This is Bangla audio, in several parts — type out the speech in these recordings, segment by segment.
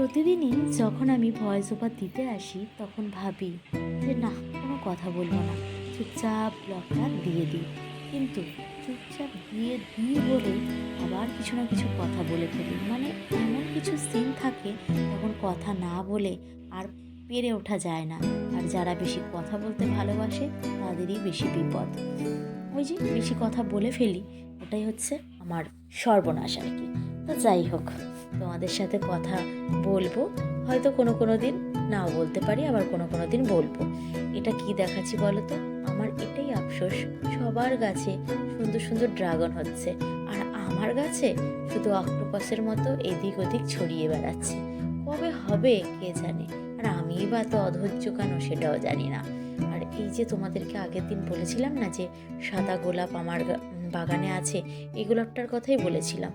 প্রতিদিনই যখন আমি ভয়েস ওভার দিতে আসি তখন ভাবি যে না, কোনো কথা বলবো না, চুপচাপ ব্লগটা দিয়ে দিই। কিন্তু চুপচাপ দিয়ে দিই বলে আবার কিছু না কিছু কথা বলে ফেলি। মানে এমন কিছু সিন থাকে তখন কথা না বলে আর পেরে ওঠা যায় না। আর যারা বেশি কথা বলতে ভালোবাসে তাদেরই বেশি বিপদ। ওই যে বেশি কথা বলে ফেলি, ওটাই হচ্ছে আমার সর্বনাশ আর কি। তো যাই হোক, তোমাদের সাথে কথা বলবো, হয়তো কোনো কোনো দিন নাও বলতে পারি, আবার কোনো কোনো দিন বলবো। এটা কি দেখাচ্ছি বলো তো? আমার এটাই আফসোস, সবার গাছে সুন্দর সুন্দর ড্রাগন হচ্ছে আর আমার গাছে শুধু অক্টোপাসের মতো এদিক ওদিক ছড়িয়ে বেড়াচ্ছে। কবে হবে কে জানে, আর আমিই বা তো অধৈর্য কেন সেটাও জানি না। আর এই যে তোমাদেরকে আগের দিন বলেছিলাম না যে সাদা গোলাপ আমার বাগানে আছে, এই গোলাপটার কথাই বলেছিলাম।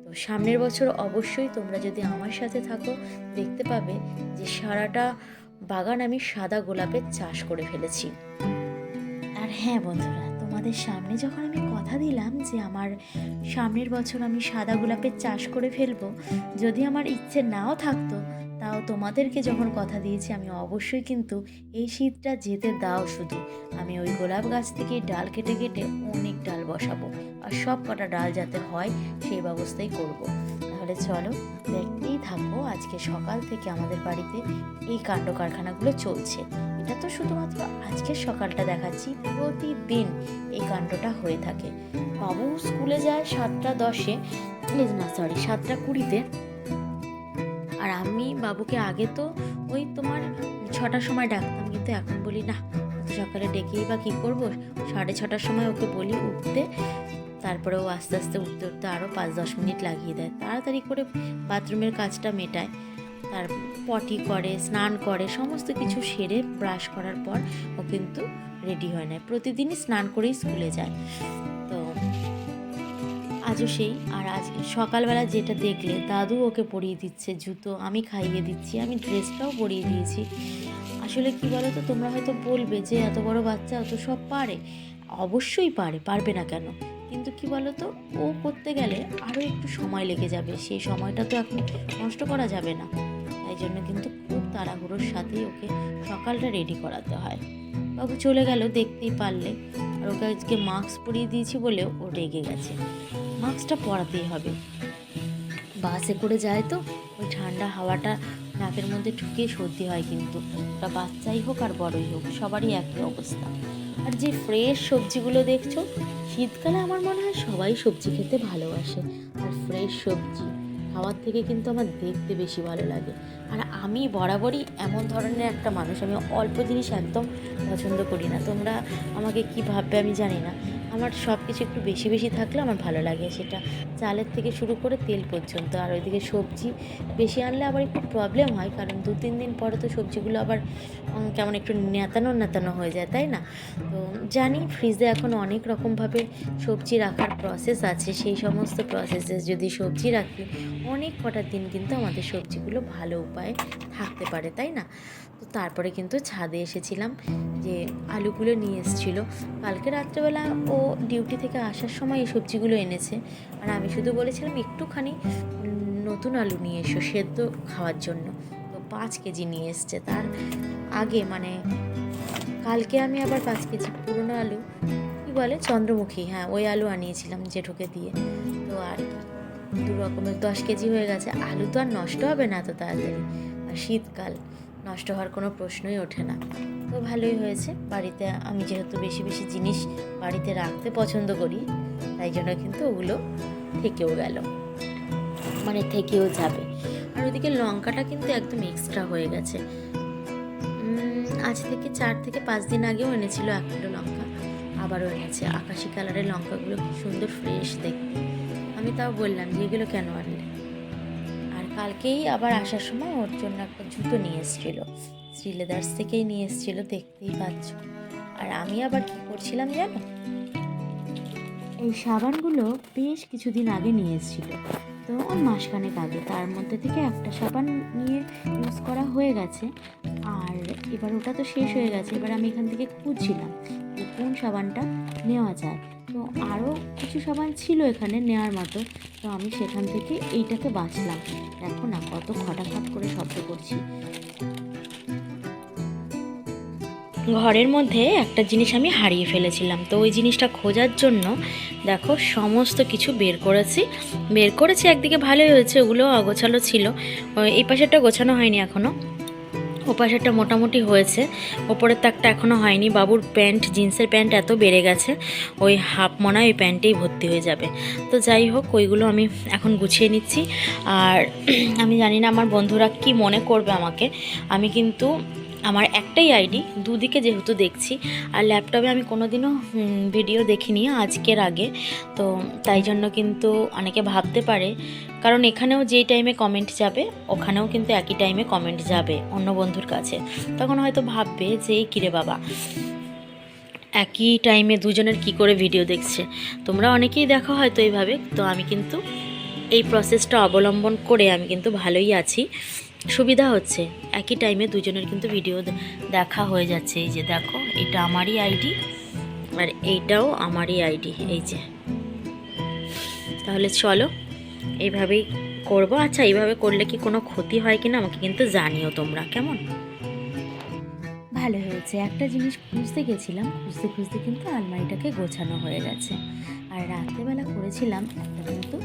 তো সামনের বছর অবশ্যই তোমরা যদি আমার সাথে থাকো দেখতে পাবে যে সারাটা বাগান আমি সাদা গোলাপের চাষ করে ফেলেছি। আর হ্যাঁ বন্ধুরা, তোমাদের সামনে যখন আমি কথা দিলাম যে আমার সামনের বছর আমি সাদা গোলাপের চাষ করে ফেলবো, যদি আমার ইচ্ছে নাও থাকতো, তাও তোমাদেরকে যখন কথা দিয়েছি আমি অবশ্যই কিন্তু এই শীতটা যেতে দাও শুধু, আমি ওই গোলাপ গাছ থেকে ডাল কেটে কেটে অনেক ডাল বসাবো আর সব কটা ডাল যাতে হয় সেই ব্যবস্থাই করব। তাহলে চলো দেখতেই থাকো, আজকে সকাল থেকে আমাদের বাড়িতে এই কাণ্ড কারখানাগুলো চলছে। এটা তো শুধুমাত্র আজকের সকালটা দেখাচ্ছি, প্রতিদিন এই কাণ্ডটা হয়ে থাকে। বাবু স্কুলে যায় 7টা 10-এ, না সরি 7টা 20-তে। আর আমি বাবুকে আগে তো ওই তোমার 6টার সময় ডাকতাম, কিন্তু এখন বলি না, অত সকালে ডেকেই বা কী করবো, 6:30টার সময় ওকে বলি উঠতে। তারপরে ও আস্তে আস্তে উঠতে উঠতে আরও 5-10 মিনিট লাগিয়ে দেয়, তাড়াতাড়ি করে বাথরুমের কাজটা মেটায়। তার পটি করে, স্নান করে, সমস্ত কিছু সেরে ব্রাশ করার পর ও কিন্তু রেডি হয় না, প্রতিদিনই স্নান করেই স্কুলে যায়। তো আজও সেই। আর আজ সকালবেলা যেটা দেখলে, দাদু ওকে পরিয়ে দিচ্ছে জুতো, আমি খাইয়ে দিচ্ছি, আমি ড্রেসটাও পরিয়ে দিয়েছি। আসলে কি বলো তো, তোমরা হয়তো বলবে যে এত বড় বাচ্চা অত সব পারে। অবশ্যই পারে, পারবে না কেন? কিন্তু কি বলো তো, ও করতে গেলে আরও একটু সময় লেগে যাবে, সেই সময়টা তো এখন নষ্ট করা যাবে না। তাই জন্য কিন্তু খুব তাড়াহুড়োর সাথেই ওকে সকালটা রেডি করাতে হয়। বাবু চলে গেল দেখতেই পারলে। আর ওকে আজকে মাস্ক পরিয়ে দিয়েছি বলে ও রেগে গেছে। মাস্কটা পরাতেই হবে, বাসে করে যায় তো ওই ঠান্ডা হাওয়াটা নাকের মধ্যে ঢুকে সর্দি হয়, কিন্তু ওটা বাচ্চাই হোক আর বড়ই হোক সবারই একই অবস্থা। আর যে ফ্রেশ সবজিগুলো দেখছো, শীতকালে আমার মনে হয় সবাই সবজি খেতে ভালোবাসে, আর ফ্রেশ সবজি খাওয়ার থেকে কিন্তু আমার দেখতে বেশি ভালো লাগে। আর আমি বরাবরই এমন ধরনের একটা মানুষ, আমি অল্প জিনিস একদম পছন্দ করি না। তোমরা আমাকে কি ভাববে আমি জানি না, আমার সব কিছু একটু বেশি বেশি থাকলে আমার ভালো লাগে, সেটা চালের থেকে শুরু করে তেল পর্যন্ত। আর ওইদিকে সবজি বেশি আনলে আবার একটু প্রবলেম হয়, কারণ 2-3 দিন পরে তো সবজিগুলো আবার কেমন একটু নেতানো নেতানো হয়ে যায়, তাই না? তো জানি ফ্রিজে এখন অনেক রকমভাবে সবজি রাখার প্রসেস আছে, সেই সমস্ত প্রসেসে যদি সবজি রাখি অনেক কটা দিন কিন্তু আমাদের সবজিগুলো ভালো উপায়ে থাকতে পারে, তাই না? তো তারপরে কিন্তু ছাদে এসেছিলাম, যে আলুগুলো নিয়ে এসেছিলো কালকে রাত্রেবেলা, ও ডিউটি থেকে আসার সময় এই সবজিগুলো এনেছে। আর আমি শুধু বলেছিলাম একটুখানি নতুন আলু নিয়ে এসো সেদ্ধ খাওয়ার জন্য, তো 5 কেজি নিয়ে এসছে। তার আগে মানে কালকে আমি আবার 5 কেজি পুরনো আলু, কী বলে চন্দ্রমুখী, হ্যাঁ ওই আলু আনিয়েছিলাম জেঠুকে দিয়ে। তো আর কি 2 রকমের 10 কেজি হয়ে গেছে। আলু তো আর নষ্ট হবে না এত তাড়াতাড়ি, আর শীতকাল নষ্ট হওয়ার কোনো প্রশ্নই ওঠে না। তো ভালোই হয়েছে, বাড়িতে আমি যেহেতু বেশি বেশি জিনিস বাড়িতে রাখতে পছন্দ করি, তাই জন্য কিন্তু ওগুলো থেকেও গেল, মানে থেকেও যাবে। আর ওইদিকে লঙ্কাটা কিন্তু একদম এক্সট্রা হয়ে গেছে। আজ থেকে 4 থেকে 5 দিন আগেও এনেছিল 1 কিলো লঙ্কা, আবারও এনেছে। আকাশি কালারের লঙ্কাগুলো খুব সুন্দর ফ্রেশ দেখতে। আমি তাও বললাম যে এগুলো কেন আনলে। আর কালকেই আবার আসার সময় ওর জন্য একটা জুতো নিয়ে এসেছিলো, শ্রীলেদার্স থেকেই নিয়ে এসেছিলো, দেখতেই পাচ্ছ। আর আমি আবার কি করছিলাম জানো, এই সাবানগুলো বেশ কিছুদিন আগে নিয়ে এসেছিলো, তো মাসখানেক আগে। তার মধ্যে থেকে একটা সাবান নিয়ে ইউজ করা হয়ে গেছে, আর এবার ওটা তো শেষ হয়ে গেছে। এবার আমি এখান থেকে খুঁজছিলাম যে কোন সাবানটা নেওয়া যায়। তো আরও কিছু সাবান ছিল এখানে নেওয়ার মতো, তো আমি সেখান থেকে এইটাকে বাছলাম। দেখো না কত খটাখট করে শব্দ করছি। ঘরের মধ্যে একটা জিনিস আমি হারিয়ে ফেলেছিলাম, তো ওই জিনিসটা খোঁজার জন্য দেখো সমস্ত কিছু বের করেছি। একদিকে ভালোই হয়েছে, ওগুলো অগোছালো ছিল। এই পাশেরটা গোছানো হয়নি এখনও, ও পাশেরটা মোটামুটি হয়েছে, ওপরের তাকটা এখনও হয়নি। বাবুর প্যান্ট, জিন্সের প্যান্ট এত বেড়ে গেছে, ওই হাফ মনে হয় ওই প্যান্টেই ভর্তি হয়ে যাবে। তো যাই হোক, ওইগুলো আমি এখন গুছিয়ে নিচ্ছি। আর আমি জানি না আমার বন্ধুরা কি মনে করবে আমাকে। আমি কিন্তু আমার একটাই আইডি, দুদিকে যেহেতু দেখছি, আর ল্যাপটপে আমি কোনোদিনও ভিডিও দেখিনি আজকের আগে, তো তাই জন্য কিন্তু অনেকে ভাবতে পারে, কারণ এখানেও যেই টাইমে কমেন্ট যাবে ওখানেও কিন্তু একই টাইমে কমেন্ট যাবে অন্য বন্ধুর কাছে। তখন হয়তো ভাববে যে এই কিরে বাবা, একই টাইমে দুজনের কি করে ভিডিও দেখছে। তোমরা অনেকেই দেখো হয়তো এইভাবে, তো আমি কিন্তু এই প্রসেসটা অবলম্বন করে আমি কিন্তু ভালোই আছি, সুবিধা হচ্ছে। একই টাইমে দুজনের কিন্তু ভিডিও দেখা হয়ে যাচ্ছে। এই যে দেখো, এটা আমারই আইডি আর এইটাও আমারই আইডি, এই যে। তাহলে চলো এইভাবেই করবো। আচ্ছা, এইভাবে করলে কি কোনো ক্ষতি হয় কিনা আমাকে কিন্তু জানিও তোমরা, কেমন? ভালো হয়েছে। একটা জিনিস খুঁজতে গেছিলাম, খুঁজতে খুঁজতে কিন্তু আলমারিটাকে গোছানো হয়ে গেছে। আর রাত্রেবেলা করেছিলাম একটা কিন্তু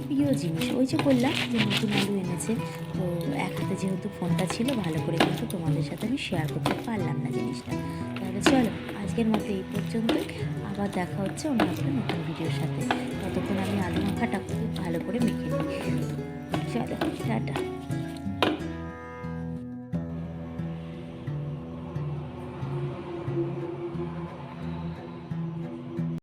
প্রিয় জিনিস, ওই যে বললাম যে নতুন আলু এনেছে, তো এক হাতে যেহেতু ফোনটা ছিল, ভালো করে কিন্তু তোমাদের সাথে আমি শেয়ার করতে পারলাম না জিনিসটা। তাহলে চলো আজকের মতো এই পর্যন্তই, আবার দেখা হচ্ছে অন্য একটা নতুন ভিডিওর সাথে। ততক্ষণ আমি আলু মাখাটা খুব ভালো করে মেখে নিই। চলো টাটা।